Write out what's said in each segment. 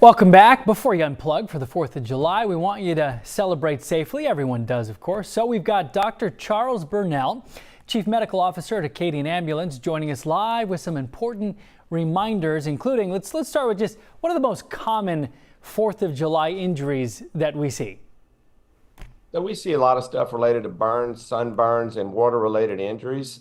Welcome back. Before you unplug for the 4th of July, we want you to celebrate safely. Everyone does, of course. So we've got Dr. Charles Burnell, Chief Medical Officer at Acadian Ambulance, joining us live with some important reminders, including, let's start with just what are the most common 4th of July injuries that we see? So we see a lot of stuff related to burns, sunburns, and water-related injuries.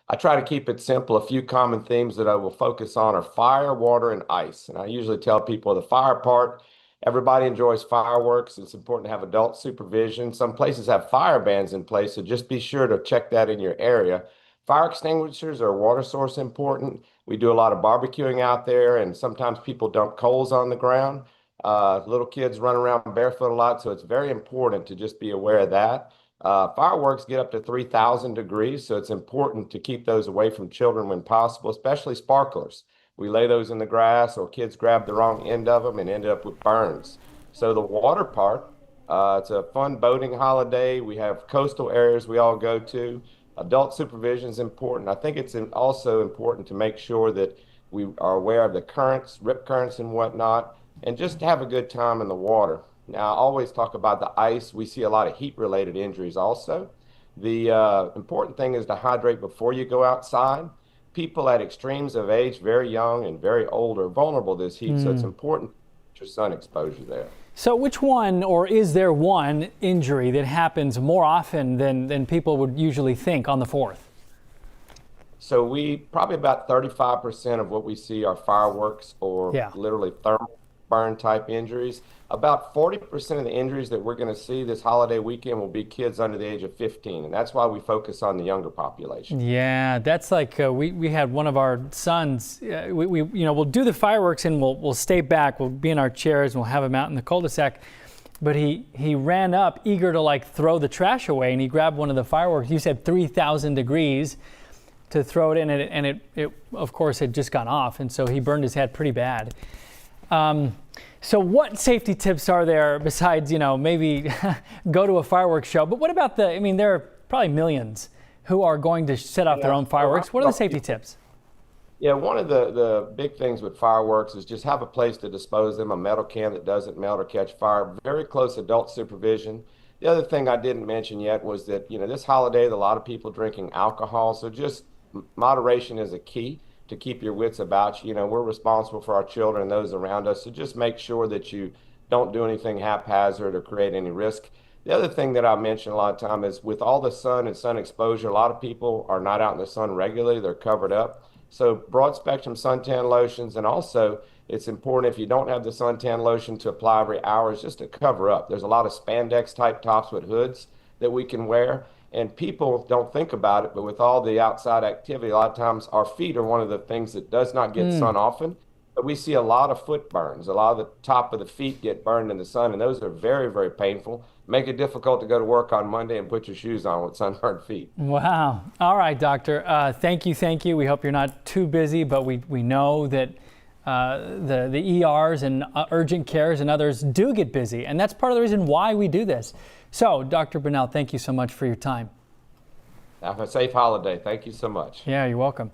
I try to keep it simple. A few common themes that I will focus on are fire, water, and ice. And I usually tell people the fire part, everybody enjoys fireworks. It's important to have adult supervision. Some places have fire bans in place, so just be sure to check that in your area. Fire extinguishers are a water source important. We do a lot of barbecuing out there, and sometimes people dump coals on the ground. Little kids run around barefoot a lot, so it's very important to just be aware of that. Fireworks get up to 3,000 degrees, so it's important to keep those away from children when possible, especially sparklers. We lay those in the grass, or kids grab the wrong end of them and end up with burns. So the water part, it's a fun boating holiday. We have coastal areas we all go to. Adult supervision is important. I think it's also important to make sure that we are aware of the currents, rip currents and whatnot, and just have a good time in the water. Now, I always talk about the ice. We see a lot of heat-related injuries also. The important thing is to hydrate before you go outside. People at extremes of age, very young and very old, are vulnerable to this heat, so it's important to your sun exposure there. So which one, or is there one injury that happens more often than people would usually think on the 4th? So we probably about 35% of what we see are fireworks or literally thermal burn type injuries. About 40% of the injuries that we're going to see this holiday weekend will be kids under the age of 15, and that's why we focus on the younger population. Yeah, that's like we had one of our sons. We'll do the fireworks and we'll stay back. We'll be in our chairs and we'll have him out in the cul-de-sac. But he ran up eager to like throw the trash away, and he grabbed one of the fireworks. You said 3,000 degrees to throw it in, and it of course had just gone off, and so he burned his head pretty bad. So what safety tips are there besides, maybe go to a fireworks show? But what about there are probably millions who are going to set off their own fireworks. What are the safety tips? Yeah, one of the big things with fireworks is just have a place to dispose them, a metal can that doesn't melt or catch fire, very close adult supervision. The other thing I didn't mention yet was that, this holiday, a lot of people drinking alcohol, so just moderation is a key to keep your wits about you. We're responsible for our children and those around us, so just make sure that you don't do anything haphazard or create any risk. The other thing that I mention a lot of time is with all the sun and sun exposure, a lot of people are not out in the sun regularly, they're covered up. So broad spectrum suntan lotions, and also it's important if you don't have the suntan lotion to apply every hour, is just to cover up. There's a lot of spandex type tops with hoods that we can wear. And people don't think about it, but with all the outside activity, a lot of times our feet are one of the things that does not get sun often. But we see a lot of foot burns. A lot of the top of the feet get burned in the sun, and those are very, very painful. Make it difficult to go to work on Monday and put your shoes on with sunburned feet. Wow. All right, doctor. Thank you. We hope you're not too busy, but we know that the ERs and urgent cares and others do get busy, and that's part of the reason why we do this. So, Dr. Burnell, thank you so much for your time. Have a safe holiday. Thank you so much. Yeah, you're welcome.